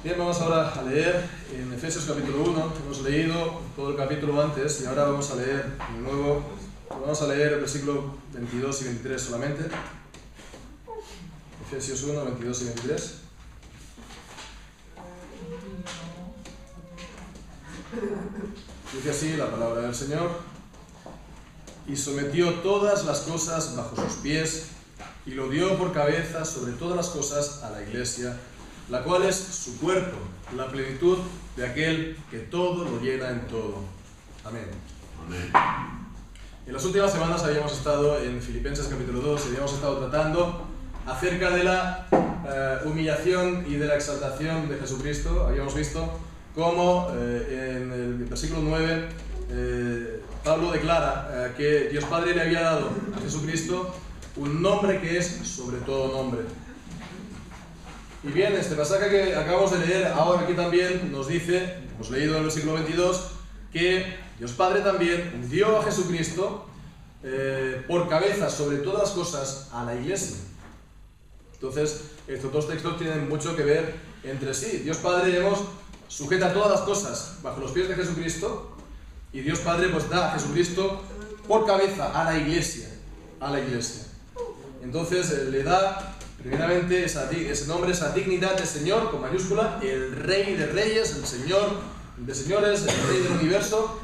Bien, vamos ahora a leer en Efesios capítulo 1. Hemos leído todo el capítulo antes y ahora vamos a leer de nuevo. Vamos a leer el versículo 22 y 23 solamente. Efesios 1, 22 y 23. Dice así la palabra del Señor: y sometió todas las cosas bajo sus pies, y lo dio por cabeza sobre todas las cosas a la Iglesia, la cual es su cuerpo, la plenitud de aquel que todo lo llena en todo. Amén. Amén. En las últimas semanas habíamos estado en Filipenses capítulo 2 y habíamos estado tratando acerca de la humillación y de la exaltación de Jesucristo. Habíamos visto cómo en el versículo 9 Pablo declara que Dios Padre le había dado a Jesucristo un nombre que es sobre todo nombre. Y bien, este pasaje que acabamos de leer ahora aquí también nos dice, hemos leído en el versículo 22, que Dios Padre también dio a Jesucristo por cabeza sobre todas las cosas a la Iglesia. Entonces, estos dos textos tienen mucho que ver entre sí. Dios Padre, sujeta todas las cosas bajo los pies de Jesucristo, y Dios Padre pues da a Jesucristo por cabeza a la Iglesia. Entonces le da primeramente ese nombre, esa dignidad de Señor con mayúscula, el Rey de Reyes, el Señor de Señores, el Rey del Universo,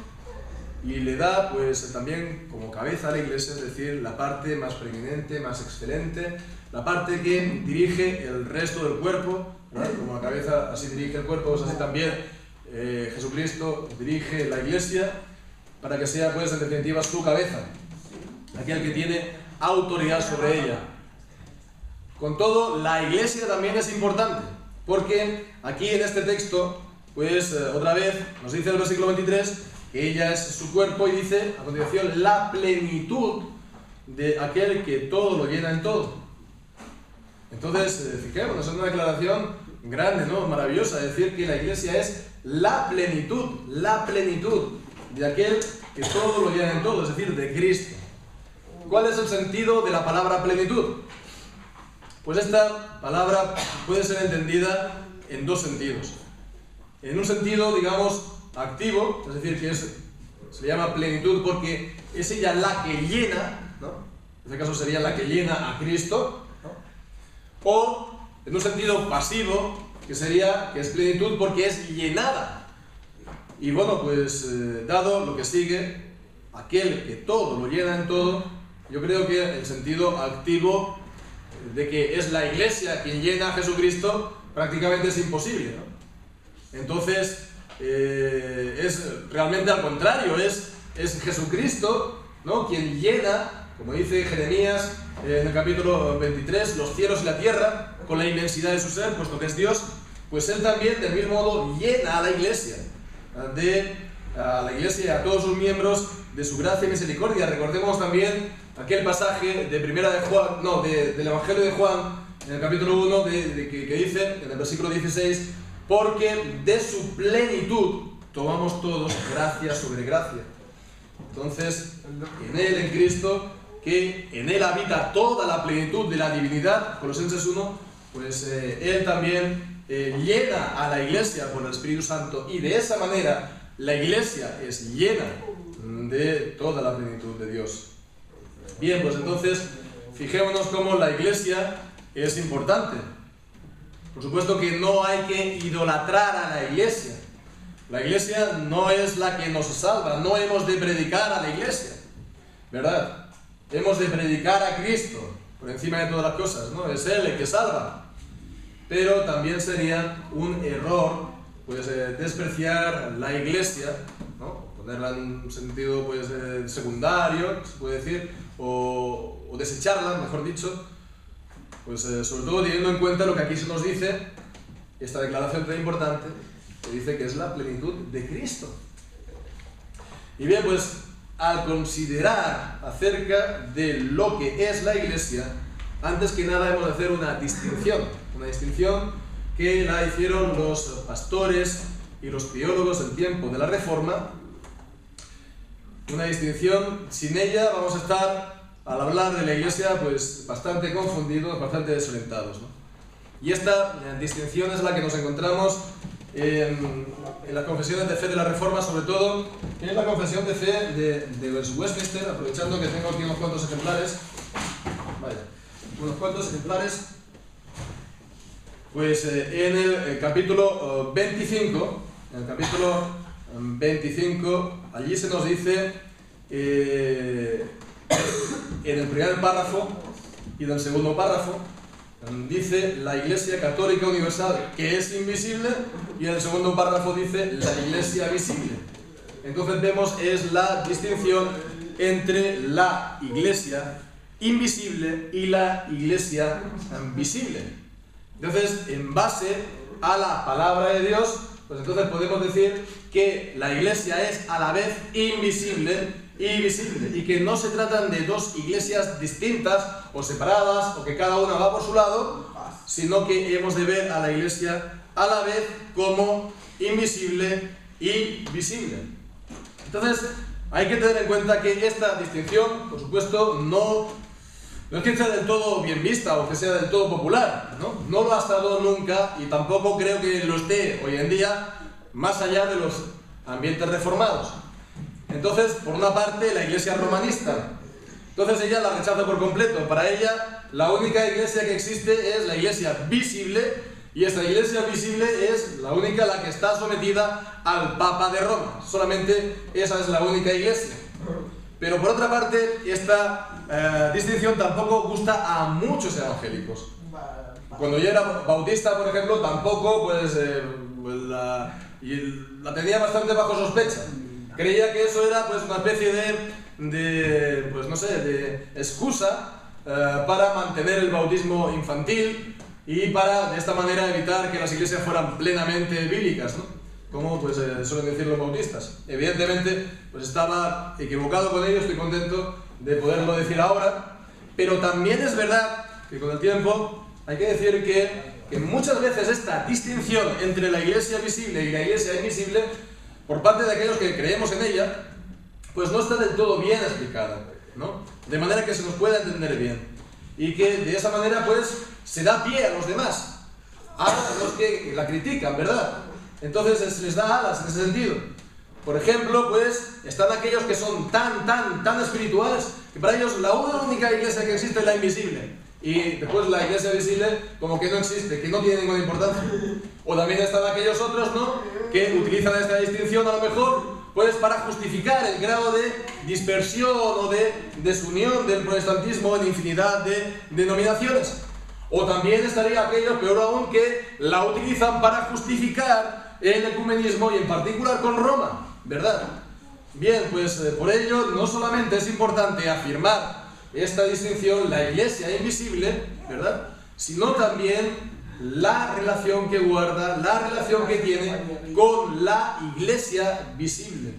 y le da pues también como cabeza a la Iglesia, es decir, la parte más preeminente, más excelente, la parte que dirige el resto del cuerpo, ¿verdad? Como la cabeza así dirige el cuerpo, pues así también Jesucristo dirige la Iglesia para que sea pues en definitiva su cabeza, aquel que tiene autoridad sobre ella. Con todo, la Iglesia también es importante, porque aquí en este texto, pues otra vez nos dice el versículo 23 que ella es su cuerpo, y dice a continuación la plenitud de aquel que todo lo llena en todo. Entonces, fijémonos, es una declaración grande, ¿no? Maravillosa, decir que la Iglesia es la plenitud de aquel que todo lo llena en todo, es decir, de Cristo. ¿Cuál es el sentido de la palabra plenitud? Pues esta palabra puede ser entendida en dos sentidos. En un sentido, digamos, activo, es decir, que se llama plenitud porque es ella la que llena, ¿no? En este caso sería la que llena a Cristo, ¿no? O en un sentido pasivo, que es plenitud porque es llenada. Y bueno, pues dado lo que sigue, aquel que todo lo llena en todo, yo creo que el sentido activo de que es la Iglesia quien llena a Jesucristo prácticamente es imposible, ¿no? Entonces es realmente al contrario, es Jesucristo, ¿no? Quien llena, como dice Jeremías en el capítulo 23, los cielos y la tierra con la inmensidad de su ser, puesto que es Dios. Pues Él también del mismo modo llena a la Iglesia, y a todos sus miembros de su gracia y misericordia. Recordemos también aquel pasaje de del Evangelio de Juan, en el capítulo 1, que dice, en el versículo 16, porque de su plenitud tomamos todos gracia sobre gracia. Entonces, en Él, en Cristo, que en Él habita toda la plenitud de la divinidad, Colosenses 1, pues Él también llena a la Iglesia por el Espíritu Santo, y de esa manera la Iglesia es llena de toda la plenitud de Dios. Bien, pues entonces fijémonos cómo la Iglesia es importante. Por supuesto que no hay que idolatrar a la Iglesia. La Iglesia no es la que nos salva, no hemos de predicar a la Iglesia, ¿verdad? Hemos de predicar a Cristo por encima de todas las cosas, ¿no? Es Él el que salva. Pero también sería un error pues despreciar la Iglesia, ¿no? Ponerla en un sentido pues secundario, se puede decir, o desecharla, mejor dicho, pues sobre todo teniendo en cuenta lo que aquí se nos dice, esta declaración tan importante, que dice que es la plenitud de Cristo. Y bien, pues al considerar acerca de lo que es la Iglesia, antes que nada hemos de hacer una distinción que la hicieron los pastores y los teólogos en tiempo de la Reforma. Una distinción, sin ella vamos a estar, al hablar de la Iglesia, pues bastante confundidos, bastante desorientados, ¿no? Y esta distinción es la que nos encontramos en las confesiones de fe de la Reforma, sobre todo en la confesión de fe de Westminster, aprovechando que tengo aquí unos cuantos ejemplares. Vale, unos cuantos ejemplares. Pues en el capítulo 25, allí se nos dice, en el primer párrafo y del segundo párrafo, dice la Iglesia Católica Universal, que es invisible, y en el segundo párrafo dice la Iglesia visible. Entonces vemos es la distinción entre la Iglesia invisible y la Iglesia visible. Entonces, en base a la palabra de Dios, pues entonces podemos decir que la Iglesia es a la vez invisible y visible, y que no se tratan de dos iglesias distintas o separadas, o que cada una va por su lado, sino que hemos de ver a la Iglesia a la vez como invisible y visible. Entonces, hay que tener en cuenta que esta distinción, por supuesto, no es que sea del todo bien vista o que sea del todo popular, ¿no? No lo ha estado nunca y tampoco creo que lo esté hoy en día, más allá de los ambientes reformados. Entonces, por una parte, la Iglesia romanista. Entonces ella la rechaza por completo. Para ella, la única iglesia que existe es la Iglesia visible, y esta Iglesia visible es la única la que está sometida al Papa de Roma. Solamente esa es la única iglesia. Pero por otra parte, esta distinción tampoco gusta a muchos evangélicos. Cuando yo era bautista, por ejemplo, tampoco pues la tenía bastante bajo sospecha. Creía que eso era pues una especie de pues no sé, de excusa para mantener el bautismo infantil y para de esta manera evitar que las iglesias fueran plenamente bíblicas, ¿no? Como pues suelen decir los bautistas. Evidentemente pues estaba equivocado con ello, estoy contento de poderlo decir ahora, pero también es verdad que con el tiempo hay que decir que muchas veces esta distinción entre la iglesia visible y la iglesia invisible, por parte de aquellos que creemos en ella, pues no está del todo bien explicada, ¿no? De manera que se nos pueda entender bien, y que de esa manera pues se da pie a los demás, a los que la critican, ¿verdad? Entonces se les da alas en ese sentido. Por ejemplo, pues están aquellos que son tan espirituales que para ellos la única iglesia que existe es la invisible, y después la iglesia visible como que no existe, que no tiene ninguna importancia. O también están aquellos otros, ¿no?, que utilizan esta distinción a lo mejor pues para justificar el grado de dispersión o de desunión del protestantismo en infinidad de denominaciones. O también estaría aquellos, peor aún, que la utilizan para justificar el ecumenismo, y en particular con Roma, ¿verdad? Bien, pues por ello no solamente es importante afirmar esta distinción, la iglesia invisible, ¿verdad?, sino también la relación que guarda, la relación que tiene con la iglesia visible.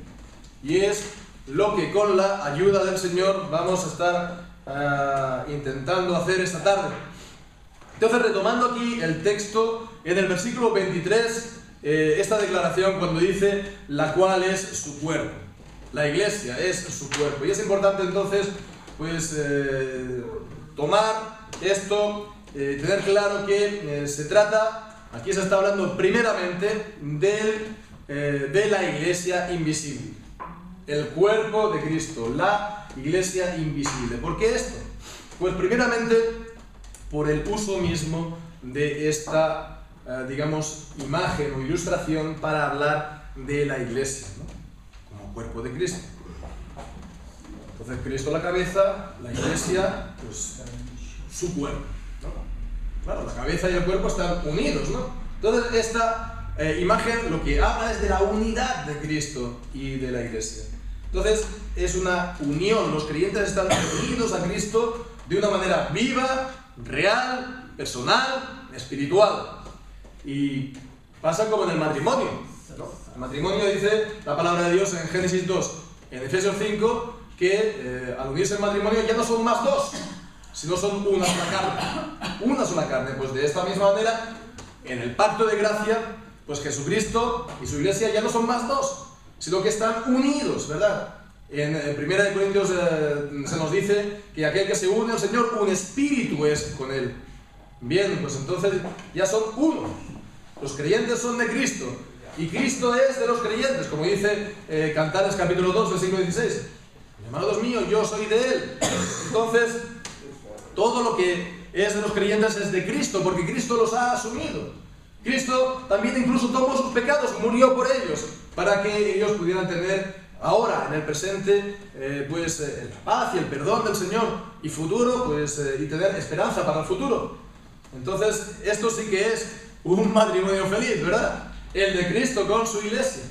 Y es lo que con la ayuda del Señor vamos a estar intentando hacer esta tarde. Entonces, retomando aquí el texto, en el versículo 23, esta declaración cuando dice la cual es su cuerpo. La iglesia es su cuerpo. Y es importante entonces pues tomar esto, tener claro que se trata, aquí se está hablando primeramente de la iglesia invisible, el cuerpo de Cristo, la iglesia invisible. ¿Por qué esto? Pues primeramente por el uso mismo de esta, digamos, imagen o ilustración para hablar de la iglesia, ¿no?, como cuerpo de Cristo. Entonces Cristo la cabeza, la iglesia, pues su cuerpo, ¿no? Claro, la cabeza y el cuerpo están unidos, ¿no? Entonces esta imagen lo que habla es de la unidad de Cristo y de la iglesia. Entonces es una unión, los creyentes están unidos a Cristo de una manera viva, real, personal, espiritual. Y pasa como en el matrimonio, ¿no? El matrimonio dice la palabra de Dios en Génesis 2, en Efesios 5, que al unirse el matrimonio ya no son más dos, sino son una sola carne. Una sola carne. Pues de esta misma manera, en el pacto de gracia, pues Jesucristo y su iglesia ya no son más dos, sino que están unidos, ¿verdad? En 1 Corintios se nos dice que aquel que se une al Señor, un espíritu es con él. Bien, pues entonces ya son uno. Los creyentes son de Cristo. Y Cristo es de los creyentes, como dice Cantares capítulo 2, versículo 16. Amados míos, yo soy de Él. Entonces, todo lo que es de los creyentes es de Cristo, porque Cristo los ha asumido. Cristo también incluso tomó sus pecados, murió por ellos, para que ellos pudieran tener ahora, en el presente, la paz y el perdón del Señor, y futuro, y tener esperanza para el futuro. Entonces, esto sí que es un matrimonio feliz, ¿verdad? El de Cristo con su iglesia.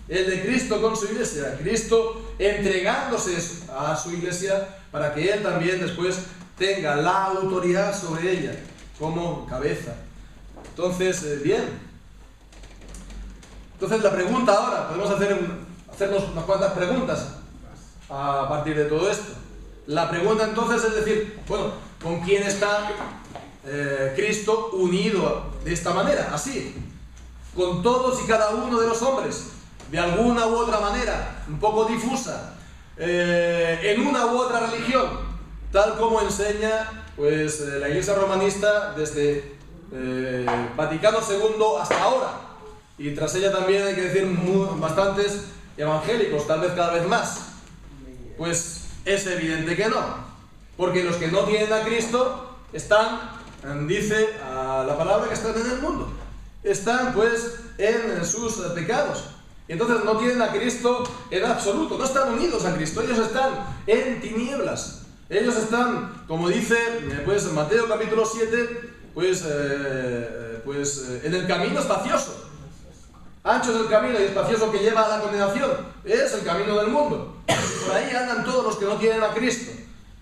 El de Cristo con su iglesia. Cristo entregándose a su iglesia para que Él también después tenga la autoridad sobre ella como cabeza. Entonces, bien. Entonces la pregunta ahora, podemos hacernos unas cuantas preguntas a partir de todo esto. La pregunta entonces es decir, bueno, ¿con quién está Cristo unido de esta manera? Así, con todos y cada uno de los hombres, de alguna u otra manera, un poco difusa, en una u otra religión, tal como enseña la Iglesia romanista desde Vaticano II hasta ahora, y tras ella también hay que decir bastantes evangélicos, tal vez cada vez más. Pues es evidente que no, porque los que no tienen a Cristo están, dice la palabra, que están en el mundo, están en sus pecados, y entonces no tienen a Cristo en absoluto, no están unidos a Cristo, ellos están en tinieblas. Ellos están, como dice en Mateo capítulo 7, en el camino espacioso. Ancho es el camino y espacioso que lleva a la condenación. Es el camino del mundo. Por ahí andan todos los que no tienen a Cristo.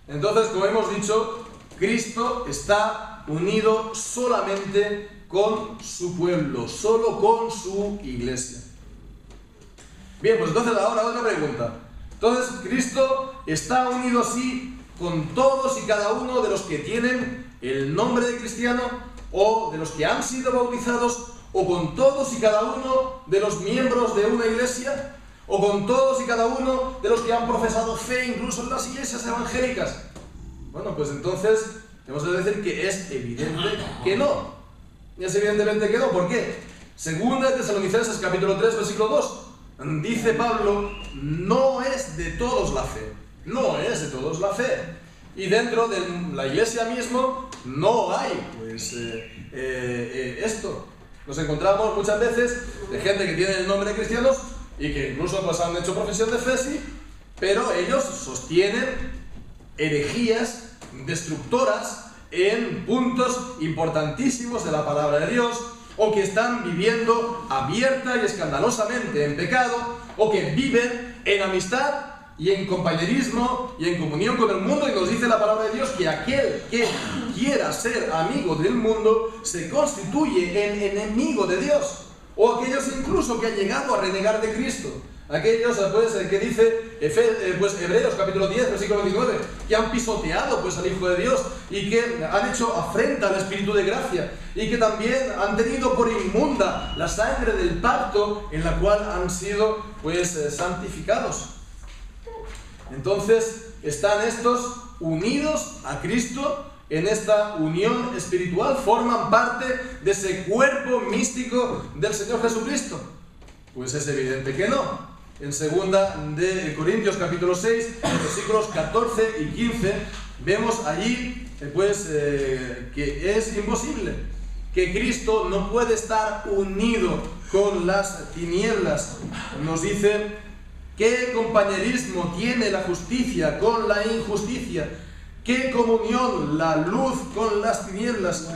Entonces, como hemos dicho, Cristo está unido solamente con su pueblo, solo con su iglesia. Bien, pues entonces ahora otra pregunta. Entonces, Cristo está unido así con todos y cada uno de los que tienen el nombre de cristiano, o de los que han sido bautizados, o con todos y cada uno de los miembros de una iglesia, o con todos y cada uno de los que han profesado fe incluso en las iglesias evangélicas. Bueno, pues entonces tenemos que decir que es evidente que no. Es evidentemente que no. ¿Por qué? Segunda de Tesalonicenses capítulo 3 versículo 2 dice Pablo, no es de todos la fe. No es de todos la fe. Y dentro de la iglesia mismo no hay esto. Nos encontramos muchas veces de gente que tiene el nombre de cristianos y que incluso han hecho profesión de fe, sí, pero ellos sostienen herejías destructoras en puntos importantísimos de la palabra de Dios, o que están viviendo abierta y escandalosamente en pecado, o que viven en amistad y en compañerismo y en comunión con el mundo, y nos dice la palabra de Dios que aquel que quiera ser amigo del mundo se constituye en enemigo de Dios, o aquellos incluso que han llegado a renegar de Cristo, aquellos que dice Hebreos capítulo 10 versículo 29, que han pisoteado al Hijo de Dios y que han hecho afrenta al Espíritu de gracia, y que también han tenido por inmunda la sangre del pacto en la cual han sido santificados. Entonces están estos unidos a Cristo en esta unión espiritual, forman parte de ese cuerpo místico del Señor Jesucristo. Pues es evidente que no. En 2 de Corintios capítulo 6, versículos 14 y 15, vemos allí que es imposible, que Cristo no puede estar unido con las tinieblas. Nos dice: ¿qué compañerismo tiene la justicia con la injusticia? ¿Qué comunión la luz con las tinieblas?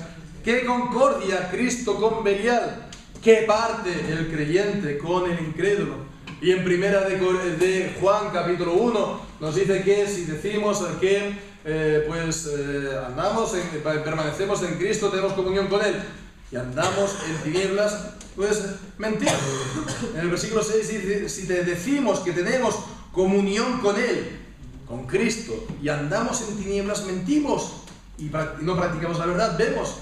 ¿Qué concordia Cristo con Belial? ¿Qué parte el creyente con el incrédulo? Y en primera de Juan capítulo 1 nos dice que si decimos que permanecemos en Cristo, tenemos comunión con Él, y andamos en tinieblas, pues mentimos. En el versículo 6 dice: si te decimos que tenemos comunión con Él, con Cristo, y andamos en tinieblas, mentimos y no practicamos la verdad. Vemos,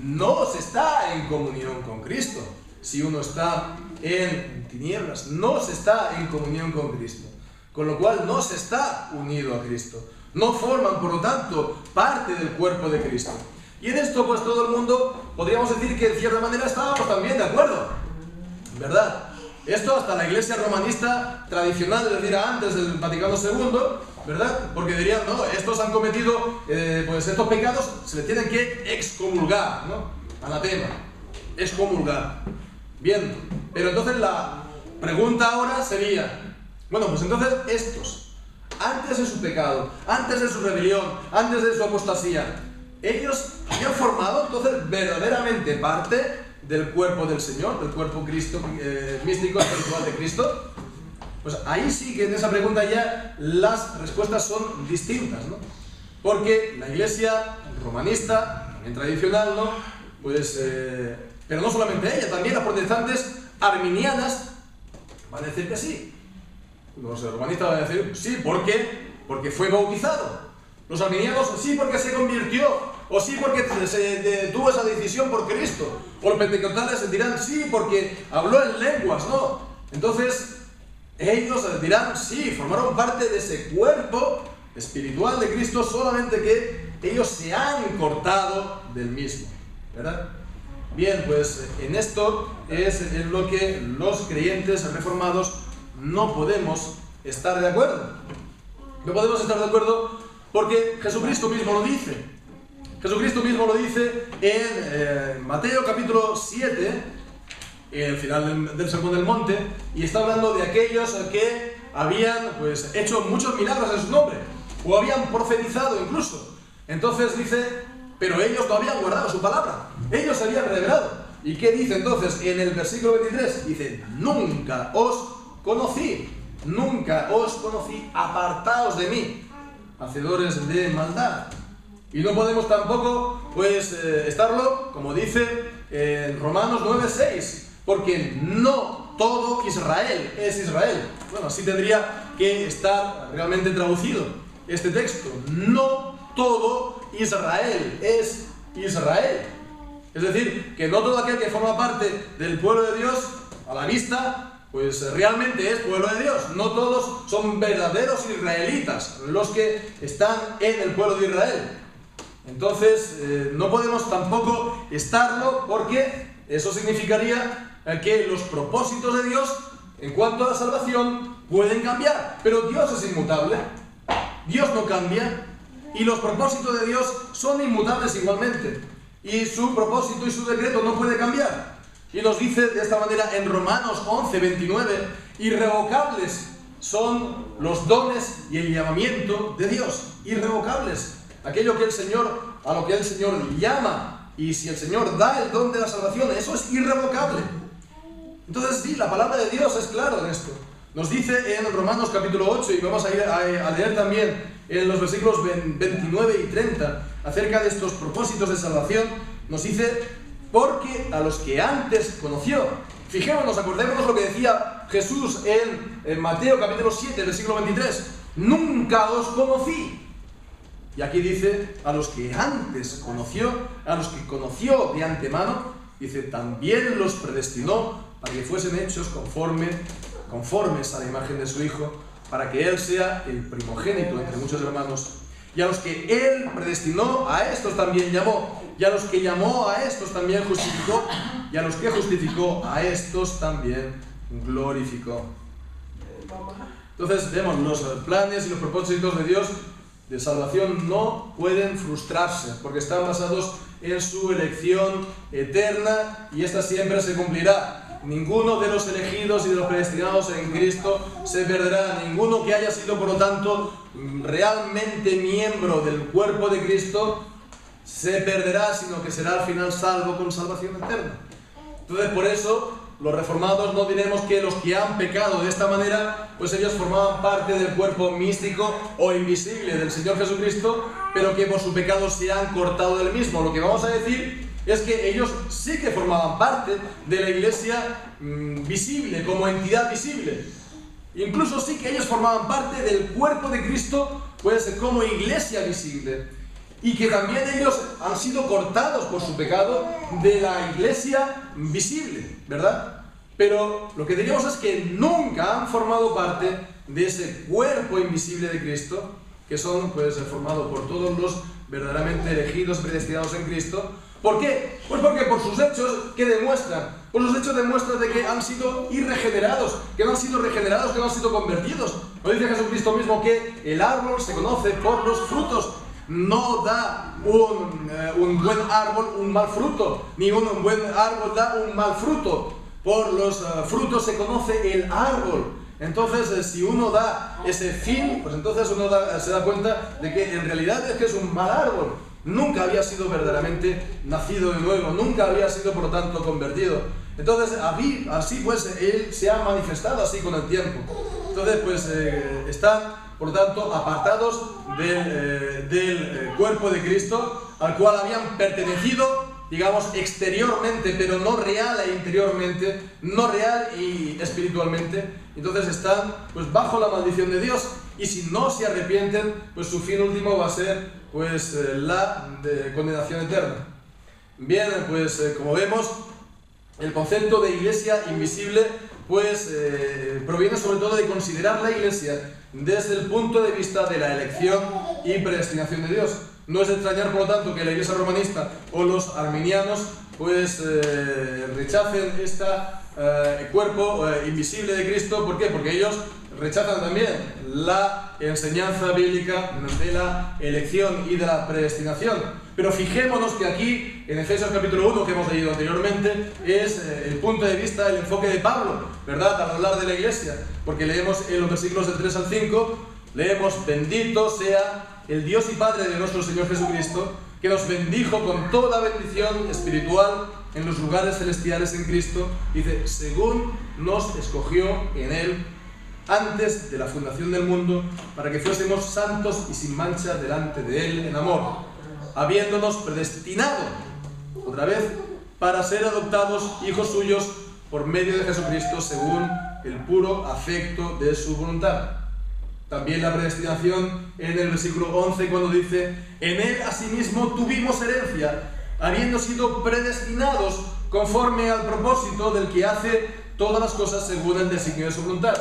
no se está en comunión con Cristo. Si uno está en tinieblas, no se está en comunión con Cristo, con lo cual no se está unido a Cristo. No forman, por lo tanto, parte del cuerpo de Cristo. Y en esto pues todo el mundo podríamos decir que en cierta manera estábamos también de acuerdo, ¿verdad? Esto hasta la iglesia romanista tradicional, es decir, antes del Vaticano II, ¿verdad? Porque dirían, no, estos han cometido pues estos pecados, se les tienen que excomulgar, ¿no? Anatema, excomulgar. Bien, pero entonces la pregunta ahora sería, bueno, pues entonces estos, antes de su pecado, antes de su rebelión, antes de su apostasía, ellos habían formado entonces verdaderamente parte del cuerpo del Señor, del cuerpo Cristo, místico, espiritual de Cristo. Pues ahí sí que en esa pregunta ya las respuestas son distintas, ¿no? Porque la iglesia romanista, también tradicional, ¿no? Pues, pero no solamente ella, también las protestantes arminianas van a decir que sí. Los romanistas van a decir sí, ¿por qué? Porque fue bautizado. Los arminianos sí, porque se convirtió. O sí, porque tuvo esa decisión por Cristo. O los pentecostales dirán sí, porque habló en lenguas, ¿no? Entonces, ellos dirán sí, formaron parte de ese cuerpo espiritual de Cristo, solamente que ellos se han cortado del mismo, ¿verdad? Bien, pues en esto es en lo que los creyentes reformados no podemos estar de acuerdo. No podemos estar de acuerdo porque Jesucristo mismo lo dice. Jesucristo mismo lo dice en Mateo capítulo 7, el final del Sermón del Monte, y está hablando de aquellos que habían pues hecho muchos milagros en su nombre, o habían profetizado incluso. Entonces dice, pero ellos no habían guardado su palabra, ellos se habían revelado. ¿Y qué dice entonces en el versículo 23? Dice, nunca os conocí, apartaos de mí, hacedores de maldad. Y no podemos tampoco, pues, estarlo, como dice en Romanos 9:6, porque no todo Israel es Israel. Bueno, así tendría que estar realmente traducido este texto. No todo Israel es Israel. Es decir, que no todo aquel que forma parte del pueblo de Dios, a la vista, pues realmente es pueblo de Dios. No todos son verdaderos israelitas los que están en el pueblo de Israel. Entonces, no podemos tampoco estarlo, porque eso significaría que los propósitos de Dios en cuanto a la salvación pueden cambiar. Pero Dios es inmutable, Dios no cambia, y los propósitos de Dios son inmutables igualmente. Y su propósito y su decreto no puede cambiar. Y nos dice de esta manera en Romanos 11:29, irrevocables son los dones y el llamamiento de Dios. Irrevocables. Aquello que el Señor, a lo que el Señor llama, y si el Señor da el don de la salvación, eso es irrevocable. Entonces sí, la palabra de Dios es clara en esto. Nos dice en Romanos capítulo 8, y vamos a ir a leer también en los versículos 29 y 30, acerca de estos propósitos de salvación. Nos dice, porque a los que antes conoció, fijémonos, acordémonos lo que decía Jesús en Mateo capítulo 7, versículo 23, nunca os conocí. Y aquí dice, a los que antes conoció, a los que conoció de antemano, dice, también los predestinó para que fuesen hechos conformes a la imagen de su Hijo, para que Él sea el primogénito entre muchos hermanos. Y a los que Él predestinó, a estos también llamó. Y a los que llamó, a estos también justificó. Y a los que justificó, a estos también glorificó. Entonces vemos, los planes y los propósitos de Dios de salvación no pueden frustrarse, porque están basados en su elección eterna, y esta siempre se cumplirá. Ninguno de los elegidos y de los predestinados en Cristo se perderá. Ninguno que haya sido, por lo tanto, realmente miembro del cuerpo de Cristo se perderá, sino que será al final salvo con salvación eterna. Entonces, por eso, los reformados no diremos que los que han pecado de esta manera, pues ellos formaban parte del cuerpo místico o invisible del Señor Jesucristo, pero que por su pecado se han cortado del mismo. Lo que vamos a decir es que ellos sí que formaban parte de la iglesia visible, como entidad visible. Incluso sí que ellos formaban parte del cuerpo de Cristo, pues como iglesia visible. Y que también ellos han sido cortados por su pecado de la iglesia visible, ¿verdad? Pero lo que diríamos es que nunca han formado parte de ese cuerpo invisible de Cristo, que son pues formados por todos los verdaderamente elegidos, predestinados en Cristo. ¿Por qué? Pues porque por sus hechos, ¿qué demuestran? Por sus hechos demuestran de que han sido irregenerados, que no han sido regenerados, que no han sido convertidos. Nos dice Jesucristo mismo que el árbol se conoce por los frutos. No da un buen árbol un mal fruto, ni un buen árbol da un mal fruto. Por los frutos se conoce el árbol. Entonces, si uno da ese fin, pues entonces uno se da cuenta de que en realidad es que es un mal árbol. Nunca había sido verdaderamente nacido de nuevo, nunca había sido por lo tanto convertido. Entonces, así pues, él se ha manifestado así con el tiempo. Entonces, pues están, por lo tanto, apartados del cuerpo de Cristo, al cual habían pertenecido, digamos, exteriormente, pero no real e interiormente, no real y espiritualmente. Entonces están pues bajo la maldición de Dios, y si no se arrepienten, pues su fin último va a ser pues la condenación eterna. Bien, pues como vemos, el concepto de iglesia invisible pues proviene sobre todo de considerar la iglesia desde el punto de vista de la elección y predestinación de Dios. No es de extrañar, por lo tanto, que la iglesia romanista o los arminianos pues rechacen este cuerpo invisible de Cristo. ¿Por qué? Porque ellos rechazan también la enseñanza bíblica de la elección y de la predestinación. Pero fijémonos que aquí, en Efesios capítulo 1, que hemos leído anteriormente, es el punto de vista, el enfoque de Pablo, ¿verdad?, al hablar de la iglesia. Porque leemos en los versículos del 3 al 5, leemos: bendito sea el Dios y Padre de nuestro Señor Jesucristo, que nos bendijo con toda bendición espiritual en los lugares celestiales en Cristo, dice, según nos escogió en Él antes de la fundación del mundo, para que fuésemos santos y sin mancha delante de Él en amor, habiéndonos predestinado, otra vez, para ser adoptados hijos suyos por medio de Jesucristo, según el puro afecto de su voluntad. También la predestinación en el versículo 11, cuando dice: en Él asimismo tuvimos herencia, habiendo sido predestinados conforme al propósito del que hace todas las cosas según el designio de su voluntad.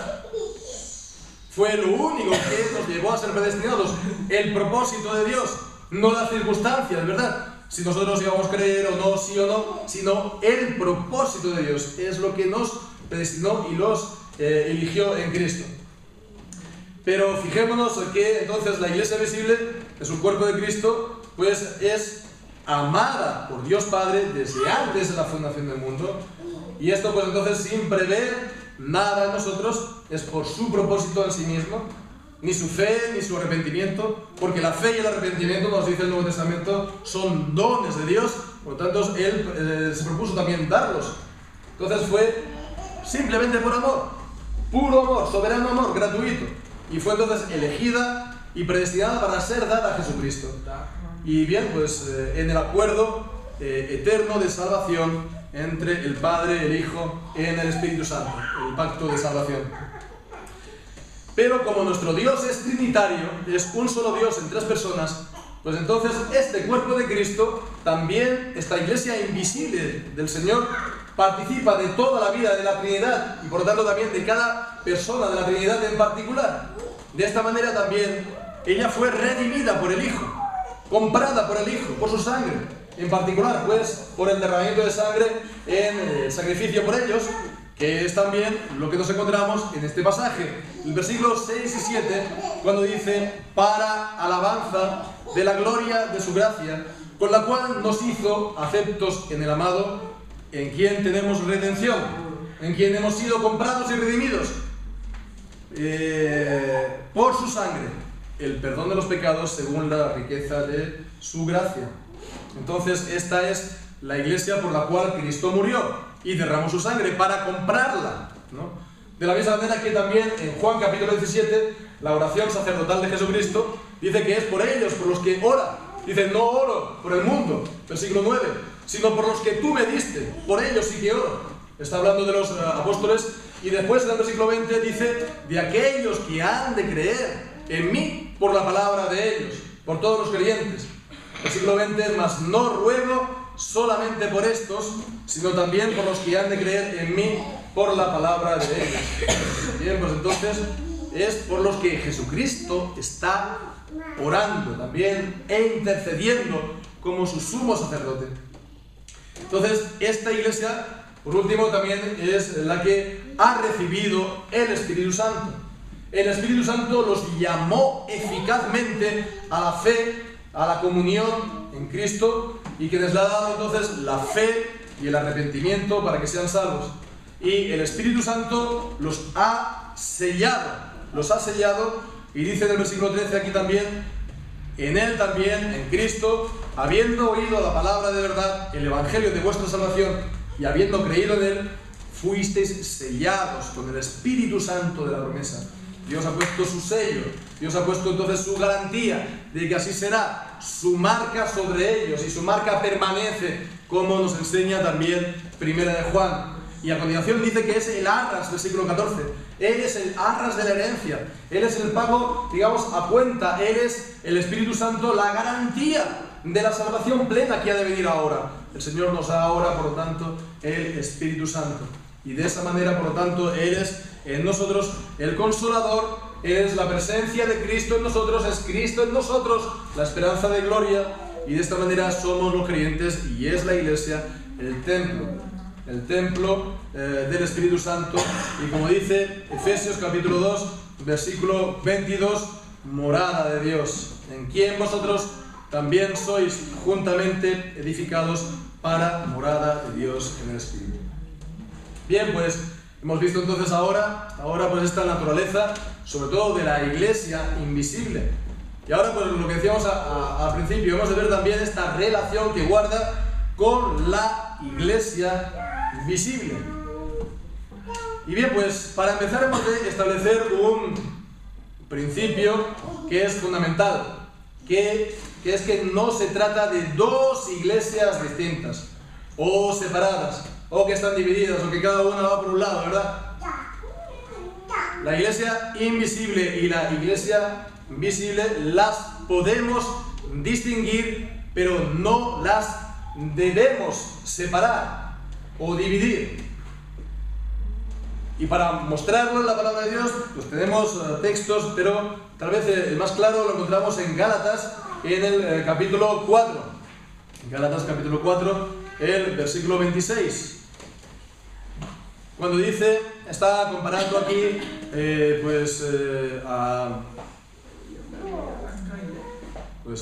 Fue lo único que nos llevó a ser predestinados, el propósito de Dios, no las circunstancias, ¿verdad? Si nosotros íbamos a creer o no, sí o no, sino el propósito de Dios es lo que nos predestinó y los eligió en Cristo. Pero fijémonos que entonces la iglesia visible, es un cuerpo de Cristo, pues es amada por Dios Padre desde antes de la fundación del mundo. Y esto pues entonces sin prever nada en nosotros, es por su propósito en sí mismo, ni su fe ni su arrepentimiento, porque la fe y el arrepentimiento, nos dice el Nuevo Testamento, son dones de Dios, por lo tanto Él se propuso también darlos. Entonces fue simplemente por amor, puro amor, soberano amor, gratuito. Y fue entonces elegida y predestinada para ser dada a Jesucristo. Y bien, pues en el acuerdo eterno de salvación entre el Padre, el Hijo, en el Espíritu Santo, el pacto de salvación. Pero como nuestro Dios es trinitario, es un solo Dios en tres personas, pues entonces este cuerpo de Cristo, también esta iglesia invisible del Señor, participa de toda la vida de la Trinidad y por lo tanto también de cada persona de la Trinidad en particular. De esta manera también ella fue redimida por el Hijo, comprada por el Hijo, por su sangre, en particular pues por el derramamiento de sangre en el sacrificio por ellos, que es también lo que nos encontramos en este pasaje, el versículo 6 y 7, cuando dice: para alabanza de la gloria de su gracia, con la cual nos hizo aceptos en el amado, en quien tenemos redención, en quien hemos sido comprados y redimidos por su sangre, el perdón de los pecados según la riqueza de su gracia. Entonces esta es la iglesia por la cual Cristo murió y derramó su sangre para comprarla, ¿no? De la misma manera que también en Juan capítulo 17, la oración sacerdotal de Jesucristo dice que es por ellos por los que ora. Dice: no oro por el mundo, versículo 9, sino por los que tú me diste, por ellos sí que oro. Está hablando de los apóstoles. Y después en el versículo 20 dice: de aquellos que han de creer en mí por la palabra de ellos, por todos los creyentes. Versículo 20: mas no ruego solamente por estos, sino también por los que han de creer en mí por la palabra de ellos. Bien, pues entonces es por los que Jesucristo está orando también e intercediendo como su sumo sacerdote. Entonces, esta iglesia, por último, también es la que ha recibido el Espíritu Santo. El Espíritu Santo los llamó eficazmente a la fe, a la comunión en Cristo, y que les ha dado entonces la fe y el arrepentimiento para que sean salvos. Y el Espíritu Santo los ha sellado, y dice en el versículo 13 aquí también: en Él también, en Cristo, habiendo oído la palabra de verdad, el Evangelio de vuestra salvación, y habiendo creído en Él, fuisteis sellados con el Espíritu Santo de la promesa. Dios ha puesto su sello, Dios ha puesto entonces su garantía de que así será, su marca sobre ellos, y su marca permanece, como nos enseña también Primera de Juan. Y a continuación dice que es el arras, versículo 14. Él es el arras de la herencia. Él es el pago, digamos, a cuenta. Él es el Espíritu Santo, la garantía de la salvación plena que ha de venir ahora. El Señor nos da ahora, por lo tanto, el Espíritu Santo. Y de esa manera, por lo tanto, Él es en nosotros el Consolador. Él es la presencia de Cristo en nosotros, es Cristo en nosotros, la esperanza de gloria. Y de esta manera somos los creyentes, y es la iglesia el templo del Espíritu Santo. Y como dice Efesios capítulo 2, versículo 22, morada de Dios, en quien vosotros también sois juntamente edificados para morada de Dios en el Espíritu. Bien, pues hemos visto entonces ahora pues esta naturaleza, sobre todo de la iglesia invisible. Y ahora pues lo que decíamos al principio, hemos de ver también esta relación que guarda con la iglesia visible. Y bien, pues para empezar hemos de establecer un principio que es fundamental, que es que no se trata de dos iglesias distintas o separadas, o que están divididas, o que cada una va por un lado, ¿verdad? La iglesia invisible y la iglesia visible las podemos distinguir, pero no las debemos separar o dividir. Y para mostrarlo en la palabra de Dios, pues tenemos textos, pero tal vez el más claro lo encontramos en Gálatas, en el capítulo 4. En Gálatas capítulo 4, el versículo 26. Cuando dice, está comparando aquí, pues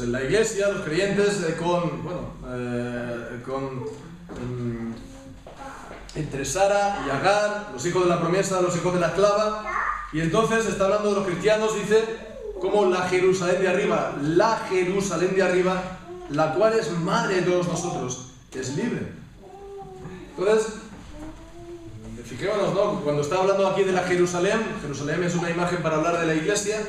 en la iglesia, los creyentes, entre Sara y Agar, los hijos de la promesa, los hijos de la esclava. Y entonces está hablando de los cristianos, dice, como la Jerusalén de arriba, la cual es madre de todos nosotros, es libre. Entonces, fijémonos, ¿no? Cuando está hablando aquí de la Jerusalén es una imagen para hablar de la iglesia,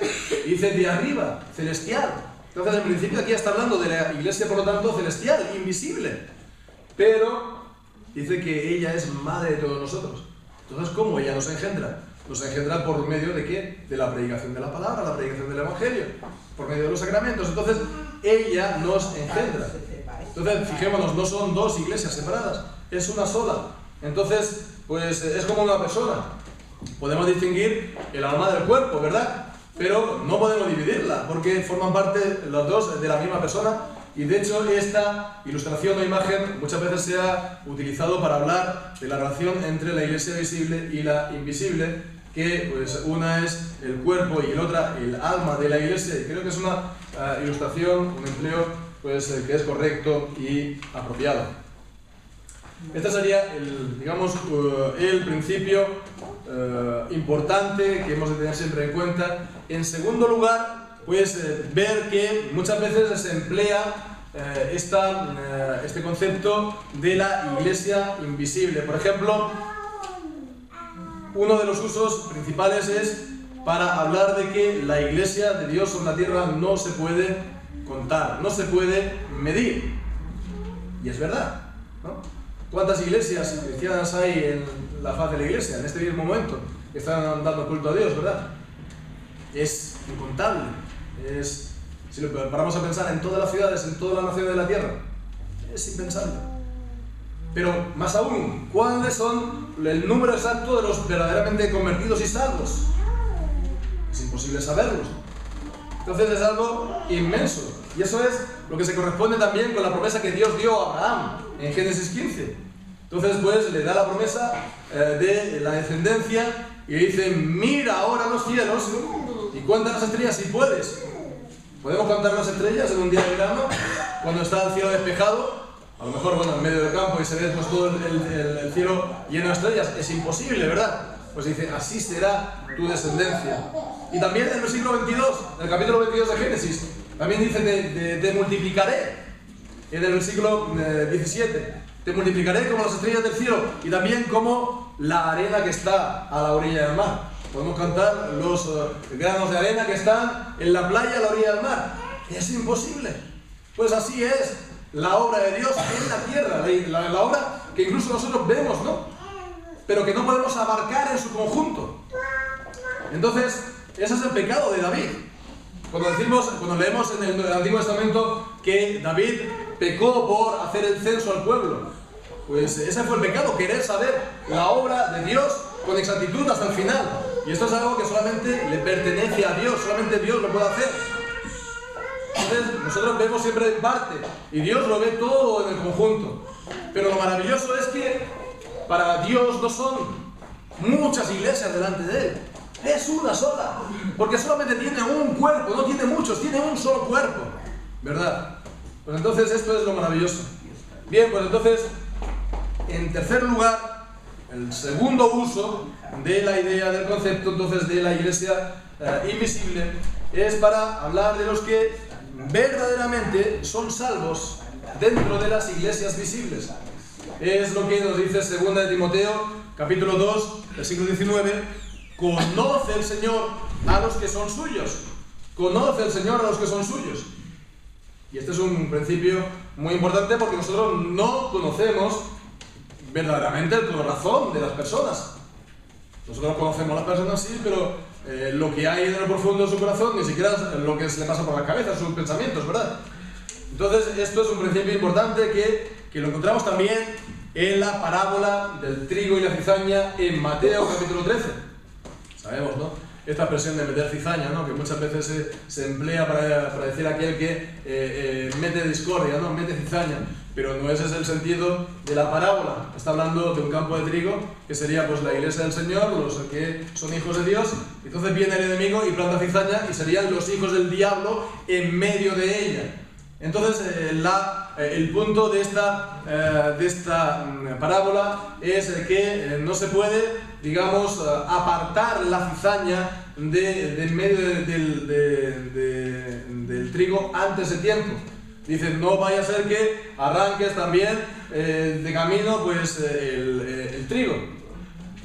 y dice de arriba, celestial. Entonces, en principio aquí está hablando de la iglesia, por lo tanto, celestial, invisible. Pero dice que ella es madre de todos nosotros. Entonces, ¿cómo ella nos engendra? Nos engendra por medio de ¿qué? De la predicación de la palabra, la predicación del Evangelio, por medio de los sacramentos. Entonces, ella nos engendra. Entonces, fijémonos, no son dos iglesias separadas, es una sola. Entonces, pues es como una persona. Podemos distinguir el alma del cuerpo, ¿verdad? Pero no podemos dividirla, porque forman parte las dos de la misma persona. Y de hecho, esta ilustración o imagen muchas veces se ha utilizado para hablar de la relación entre la iglesia visible y la invisible, que pues una es el cuerpo y la otra el alma de la iglesia. Y creo que es una ilustración, un empleo pues que es correcto y apropiado. Este sería el principio importante que hemos de tener siempre en cuenta. En segundo lugar, pues ver que muchas veces se emplea este concepto de la iglesia invisible. Por ejemplo, uno de los usos principales es para hablar de que la iglesia de Dios sobre la tierra no se puede contar, no se puede medir. Y es verdad, ¿no? ¿Cuántas iglesias cristianas hay en la faz de la iglesia en este mismo momento que están dando culto a Dios, verdad? Es incontable. Si lo paramos a pensar en todas las ciudades, en todas las naciones de la tierra, es impensable. Pero más aún, ¿cuáles son el número exacto de los verdaderamente convertidos y salvos? Es imposible saberlos. Entonces es algo inmenso. Y eso es lo que se corresponde también con la promesa que Dios dio a Abraham en Génesis 15. Entonces pues le da la promesa de la descendencia y le dice: mira ahora los cielos y cuenta las estrellas si puedes. Podemos contar las estrellas en un día de verano, cuando está el cielo despejado, a lo mejor, bueno, en medio del campo y se ve pues, todo el cielo lleno de estrellas. Es imposible, ¿verdad? Pues dice: así será tu descendencia. Y también en el versículo 22, en el capítulo 22 de Génesis, también dice: te multiplicaré. En el versículo 17, te multiplicaré como las estrellas del cielo y también como la arena que está a la orilla del mar. Podemos contar los granos de arena que están en la playa a la orilla del mar. Es imposible. Pues así es la obra de Dios en la tierra, la obra que incluso nosotros vemos, ¿no? Pero que no podemos abarcar en su conjunto. Entonces, ese es el pecado de David. Cuando leemos en el Antiguo Testamento que David pecó por hacer el censo al pueblo, pues ese fue el pecado, querer saber la obra de Dios con exactitud hasta el final. Y esto es algo que solamente le pertenece a Dios, solamente Dios lo puede hacer. Entonces, nosotros vemos siempre en parte y Dios lo ve todo en el conjunto. Pero lo maravilloso es que para Dios no son muchas iglesias delante de Él. Es una sola, porque solamente tiene un cuerpo, no tiene muchos, tiene un solo cuerpo, ¿verdad? Pues entonces esto es lo maravilloso. Bien, pues entonces, en tercer lugar, el segundo uso de la idea, del concepto entonces de la iglesia invisible, es para hablar de los que verdaderamente son salvos dentro de las iglesias visibles. Es lo que nos dice 2 de Timoteo, capítulo 2, versículo 19: conoce el Señor a los que son suyos. Conoce el Señor a los que son suyos. Y este es un principio muy importante porque nosotros no conocemos verdaderamente el corazón de las personas. Nosotros conocemos a las personas, sí, pero lo que hay en lo profundo de su corazón ni siquiera es lo que se le pasa por la cabeza, sus pensamientos, ¿verdad? Entonces, esto es un principio importante que lo encontramos también en la parábola del trigo y la cizaña en Mateo capítulo 13. Sabemos, ¿no? Esta expresión de meter cizaña, ¿no? Que muchas veces se emplea para decir aquel que mete discordia, ¿no? Mete cizaña. Pero no ese es el sentido de la parábola. Está hablando de un campo de trigo, que sería pues la iglesia del Señor, los que son hijos de Dios. Entonces viene el enemigo y planta cizaña y serían los hijos del diablo en medio de ella. Entonces el punto de esta parábola es que no se puede, digamos, apartar la cizaña de medio del trigo antes de tiempo. Dicen: no vaya a ser que arranques también de camino pues el trigo.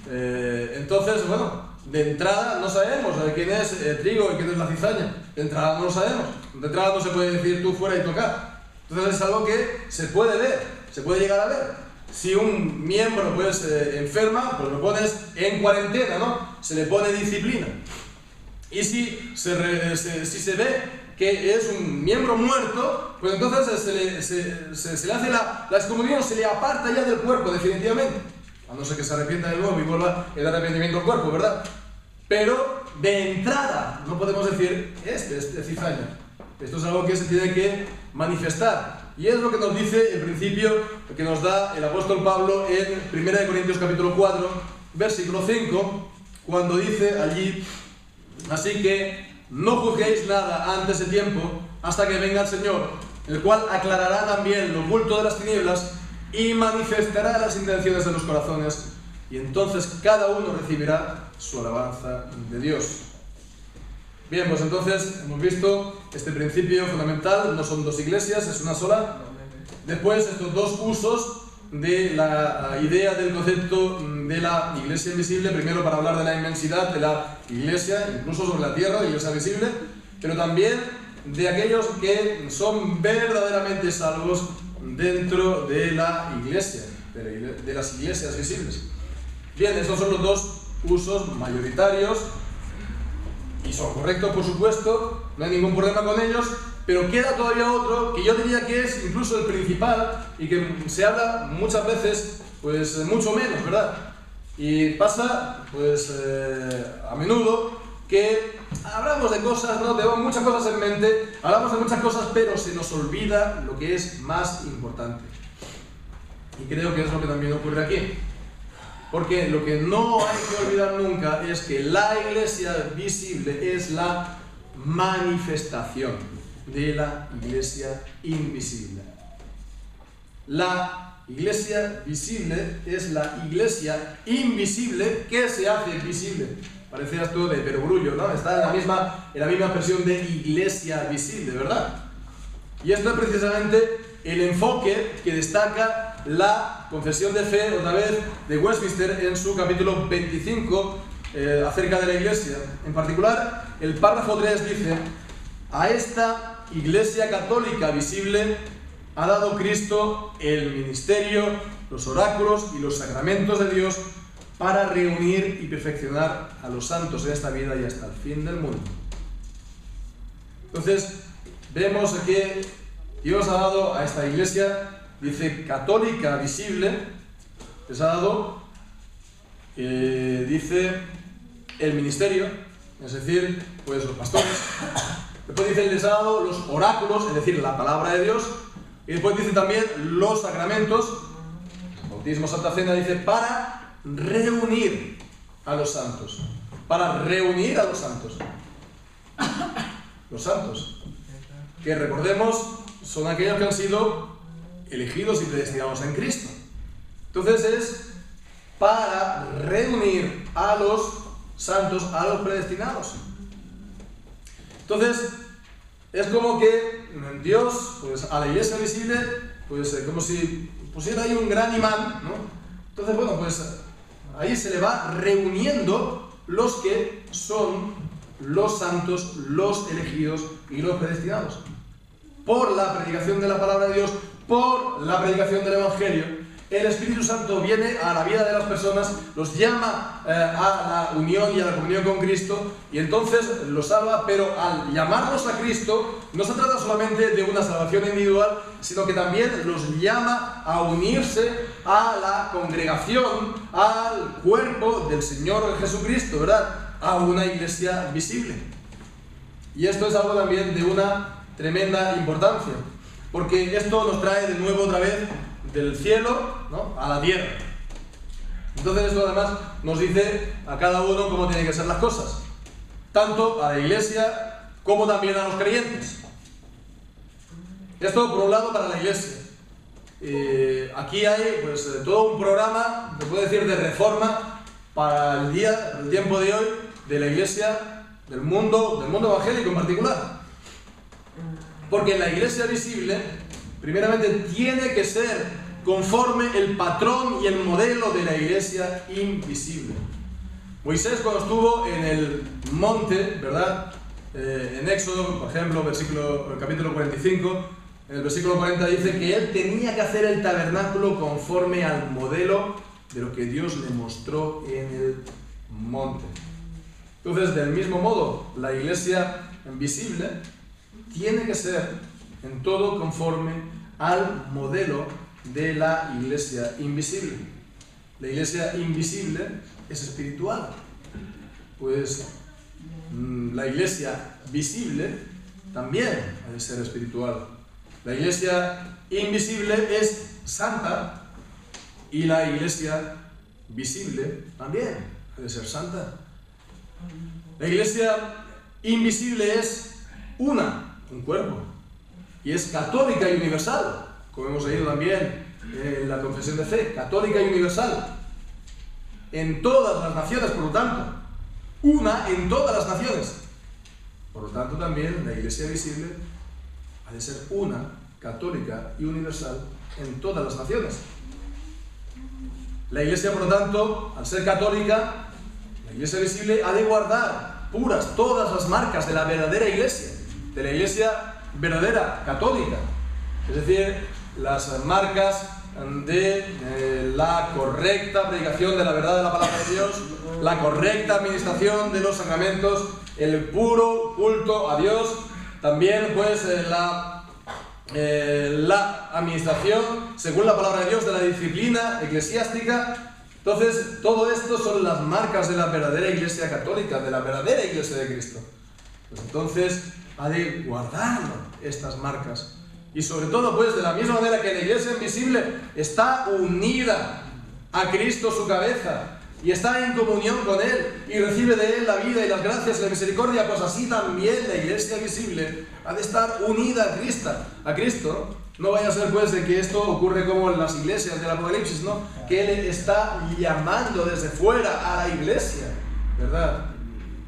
Entonces, bueno, de entrada no sabemos quién es el trigo y quién es la cizaña. De entrada no lo sabemos. De entrada no se puede decir tú fuera y tocar. Entonces es algo que se puede ver, se puede llegar a ver. Si un miembro pues enferma, pues lo pones en cuarentena, ¿no? Se le pone disciplina. Y si se ve que es un miembro muerto, pues entonces se le hace la excomunión, se le aparta ya del cuerpo definitivamente. A no ser que se arrepienta de nuevo y vuelva el arrepentimiento al cuerpo, ¿verdad? Pero de entrada no podemos decir este es cizaña. Esto es algo que se tiene que manifestar. Y es lo que nos dice el principio que nos da el apóstol Pablo en 1 Corintios capítulo 4, versículo 5, cuando dice allí: así que no juzguéis nada antes de tiempo, hasta que venga el Señor, el cual aclarará también lo oculto de las tinieblas y manifestará las intenciones de los corazones, y entonces cada uno recibirá su alabanza de Dios. Bien, pues entonces hemos visto este principio fundamental: no son dos iglesias, es una sola. Después, estos dos usos de la idea del concepto de la iglesia invisible, primero para hablar de la inmensidad de la iglesia, incluso sobre la tierra, la iglesia visible, pero también de aquellos que son verdaderamente salvos dentro de la iglesia, de las iglesias visibles. Bien, estos son los dos usos mayoritarios y son correctos, por supuesto, no hay ningún problema con ellos, pero queda todavía otro que yo diría que es incluso el principal y que se habla muchas veces, pues mucho menos, ¿verdad? Y pasa, pues a menudo que hablamos de cosas, ¿no? Tenemos muchas cosas en mente, hablamos de muchas cosas, pero se nos olvida lo que es más importante. Y creo que es lo que también ocurre aquí. Porque lo que no hay que olvidar nunca es que la iglesia visible es la manifestación de la iglesia invisible. La iglesia visible es la iglesia invisible que se hace visible. Parece esto de perogrullo, ¿no? Está en la misma expresión de iglesia visible, ¿verdad? Y esto es precisamente el enfoque que destaca la Confesión de Fe, otra vez, de Westminster en su capítulo 25 acerca de la iglesia. En particular, el párrafo 3 dice: a esta iglesia católica visible ha dado Cristo el ministerio, los oráculos y los sacramentos de Dios para reunir y perfeccionar a los santos en esta vida y hasta el fin del mundo. Entonces, vemos que Dios ha dado a esta iglesia, dice, católica visible, les ha dado, dice, el ministerio, es decir, pues los pastores. Después dice, les ha dado los oráculos, es decir, la palabra de Dios. Y después dice también los sacramentos, bautismo, Santa Cena, dice, para reunir a los santos. Para reunir a los santos. Los santos, que recordemos, son aquellos que han sido elegidos y predestinados en Cristo. Entonces es para reunir a los santos, a los predestinados. Entonces, es como que Dios, pues a la iglesia visible, pues como si pusiera ahí un gran imán, ¿no? Entonces, bueno, pues ahí se le va reuniendo los que son los santos, los elegidos y los predestinados. Por la predicación de la palabra de Dios, por la predicación del Evangelio, el Espíritu Santo viene a la vida de las personas, los llama a la unión y a la comunión con Cristo, y entonces los salva, pero al llamarlos a Cristo, no se trata solamente de una salvación individual, sino que también los llama a unirse a la congregación, al cuerpo del Señor Jesucristo, ¿verdad? A una iglesia visible. Y esto es algo también de una tremenda importancia, porque esto nos trae de nuevo otra vez del cielo, ¿no?, a la tierra. Entonces esto además nos dice a cada uno cómo tienen que ser las cosas, tanto a la iglesia como también a los creyentes. Esto por un lado para la iglesia. Aquí hay pues todo un programa, se puede decir, de reforma para el tiempo de hoy, de la iglesia, del mundo evangélico en particular. Porque la iglesia visible, primeramente, tiene que ser conforme el patrón y el modelo de la iglesia invisible. Moisés, cuando estuvo en el monte, ¿verdad? En Éxodo, por ejemplo, capítulo 45, en el versículo 40 dice que él tenía que hacer el tabernáculo conforme al modelo de lo que Dios le mostró en el monte. Entonces, del mismo modo, la iglesia visible tiene que ser en todo conforme al modelo de la iglesia invisible. La iglesia invisible es espiritual, pues la iglesia visible también ha de ser espiritual. La iglesia invisible es santa y la iglesia visible también ha de ser santa. La iglesia invisible es un cuerpo, y es católica y universal, como hemos leído también en la Confesión de Fe, católica y universal, en todas las naciones, por lo tanto, una en todas las naciones. Por lo tanto, también la iglesia visible ha de ser una, católica y universal en todas las naciones. La iglesia, por lo tanto, al ser católica, la iglesia visible ha de guardar puras todas las marcas de la verdadera iglesia, de la iglesia verdadera, católica, es decir, las marcas de la correcta predicación de la verdad de la palabra de Dios, la correcta administración de los sacramentos, el puro culto a Dios, también pues la administración según la palabra de Dios de la disciplina eclesiástica. Entonces, todo esto son las marcas de la verdadera iglesia católica, de la verdadera iglesia de Cristo. pues entonces ha de guardarlo, estas marcas. Y sobre todo, pues, de la misma manera que la iglesia invisible está unida a Cristo, su cabeza, y está en comunión con Él, y recibe de Él la vida y las gracias y la misericordia, pues así también la iglesia visible ha de estar unida a Cristo. No vaya a ser, pues, de que esto ocurre como en las iglesias del Apocalipsis, ¿no? Que Él está llamando desde fuera a la iglesia, ¿verdad?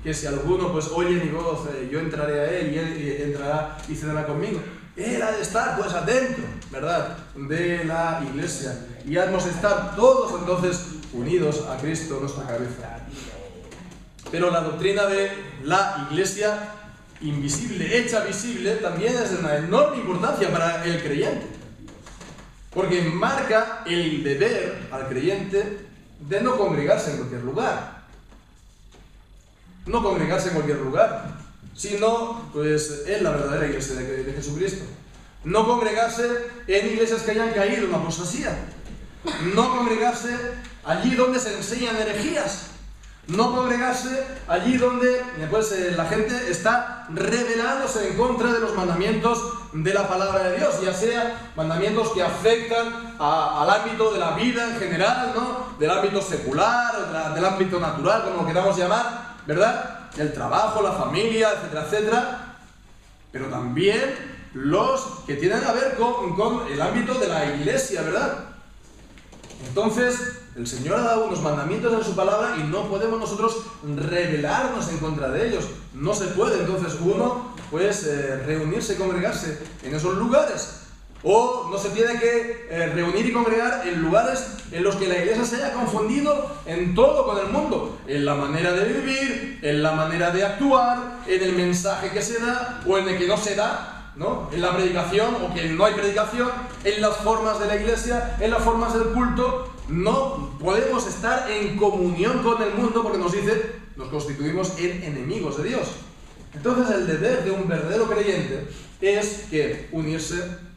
Que si alguno, pues, oye mi voz, yo entraré a Él y Él entrará y cenará conmigo. Él ha de estar, pues, adentro, ¿verdad?, de la iglesia. Y hemos de estar todos, entonces, unidos a Cristo, nuestra cabeza. Pero la doctrina de la iglesia invisible, hecha visible, también es de una enorme importancia para el creyente. Porque marca el deber al creyente de no congregarse en cualquier lugar. No congregarse en cualquier lugar, sino, pues, en la verdadera iglesia de Jesucristo. No congregarse en iglesias que hayan caído en apostasía. No congregarse allí donde se enseñan herejías. No congregarse allí donde, pues, la gente está rebelándose en contra de los mandamientos de la palabra de Dios, ya sea mandamientos que afectan al ámbito de la vida en general, ¿no?, del ámbito secular o del ámbito natural, como lo queramos llamar, ¿verdad?, el trabajo, la familia, etcétera, etcétera, pero también los que tienen a ver con el ámbito de la iglesia, ¿verdad? Entonces, el Señor ha dado unos mandamientos en su palabra y no podemos nosotros rebelarnos en contra de ellos. No se puede, entonces, uno, pues, reunirse y congregarse en esos lugares. O no se tiene que reunir y congregar en lugares en los que la iglesia se haya confundido en todo con el mundo, en la manera de vivir, en la manera de actuar, en el mensaje que se da o en el que no se da, ¿no?, en la predicación o que no hay predicación, en las formas de la iglesia, en las formas del culto. No podemos estar en comunión con el mundo porque nos dice, nos constituimos en enemigos de Dios. Entonces el deber de un verdadero creyente es que unirse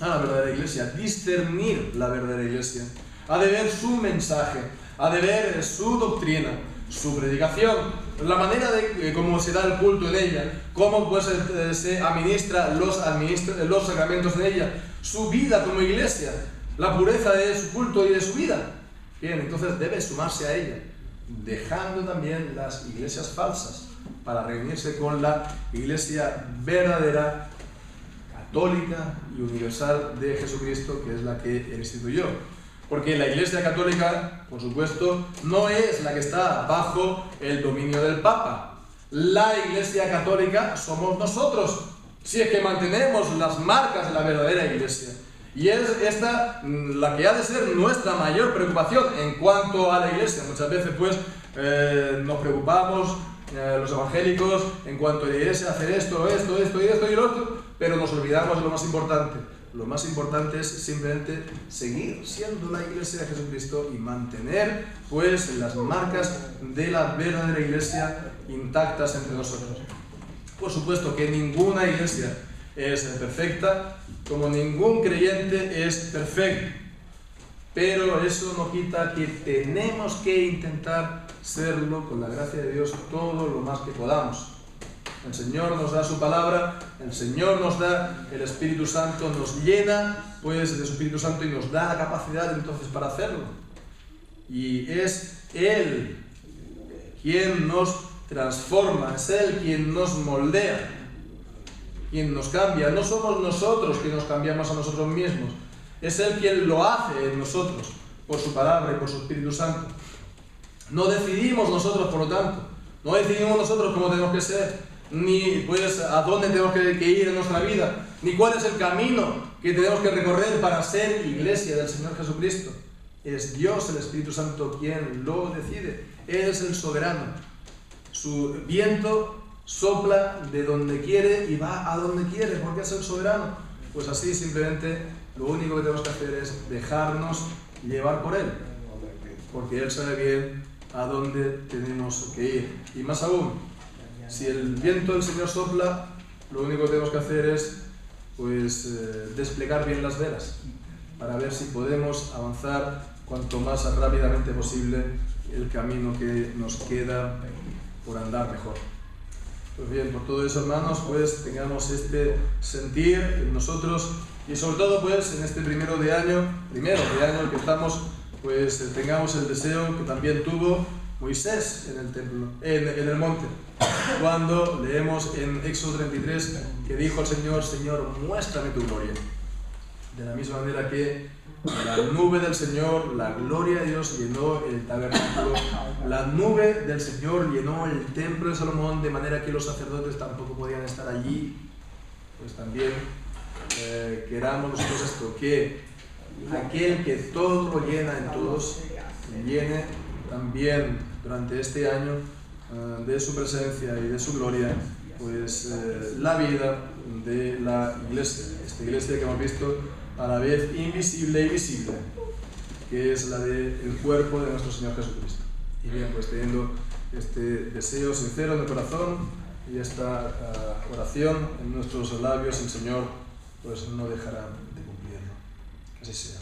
a la verdadera iglesia, discernir la verdadera iglesia, ha de ver su mensaje, ha de ver su doctrina, su predicación, la manera de cómo se da el culto en ella, cómo, pues, se administra los sacramentos en ella, su vida como iglesia, la pureza de su culto y de su vida. Bien, entonces debe sumarse a ella, dejando también las iglesias falsas para reunirse con la iglesia verdadera, católica y universal de Jesucristo, que es la que Él instituyó. Porque la Iglesia Católica, por supuesto, no es la que está bajo el dominio del Papa. La Iglesia Católica somos nosotros, si es que mantenemos las marcas de la verdadera Iglesia. Y es esta la que ha de ser nuestra mayor preocupación en cuanto a la Iglesia. Muchas veces, pues, nos preocupamos, los evangélicos, en cuanto a la Iglesia, hacer esto y lo otro, pero nos olvidamos de lo más importante. Lo más importante es simplemente seguir siendo la Iglesia de Jesucristo y mantener, pues, las marcas de la verdadera Iglesia intactas entre nosotros. Por supuesto que ninguna iglesia es perfecta, como ningún creyente es perfecto, pero eso no quita que tenemos que intentar serlo con la gracia de Dios todo lo más que podamos. El Señor nos da su palabra, el Señor nos da el Espíritu Santo, nos llena, pues, de su Espíritu Santo y nos da la capacidad entonces para hacerlo. Y es Él quien nos transforma, es Él quien nos moldea, quien nos cambia. No somos nosotros que nos cambiamos a nosotros mismos, es Él quien lo hace en nosotros, por su palabra y por su Espíritu Santo. No decidimos nosotros, por lo tanto, no decidimos nosotros cómo tenemos que ser, ni, pues, a dónde tenemos que ir en nuestra vida, ni cuál es el camino que tenemos que recorrer para ser iglesia del Señor Jesucristo. Es Dios, el Espíritu Santo, quien lo decide. Él es el soberano. Su viento sopla de donde quiere y va a donde quiere, porque es el soberano. Pues así, simplemente, lo único que tenemos que hacer es dejarnos llevar por Él, porque Él sabe bien a dónde tenemos que ir. Y más aún, si el viento del Señor sopla, lo único que tenemos que hacer es, pues, desplegar bien las velas para ver si podemos avanzar cuanto más rápidamente posible el camino que nos queda por andar mejor. Pues bien, por todo eso, hermanos, pues tengamos este sentir en nosotros y sobre todo pues en este primero de año que estamos, pues tengamos el deseo que también tuvo Moisés en el templo, en el monte, cuando leemos en Éxodo 33 que dijo al Señor: Señor, muéstrame tu gloria. De la misma manera que la nube del Señor, la gloria de Dios llenó el tabernáculo, la nube del Señor llenó el templo de Salomón, de manera que los sacerdotes tampoco podían estar allí. Pues también queramos nosotros esto, que aquel que todo lo llena en todos, llene también durante este año de su presencia y de su gloria, pues la vida de la iglesia, esta iglesia que hemos visto a la vez invisible y visible, que es la del cuerpo de nuestro Señor Jesucristo. Y bien, pues teniendo este deseo sincero en el corazón y esta oración en nuestros labios, el Señor pues no dejará de cumplirlo. Que así sea.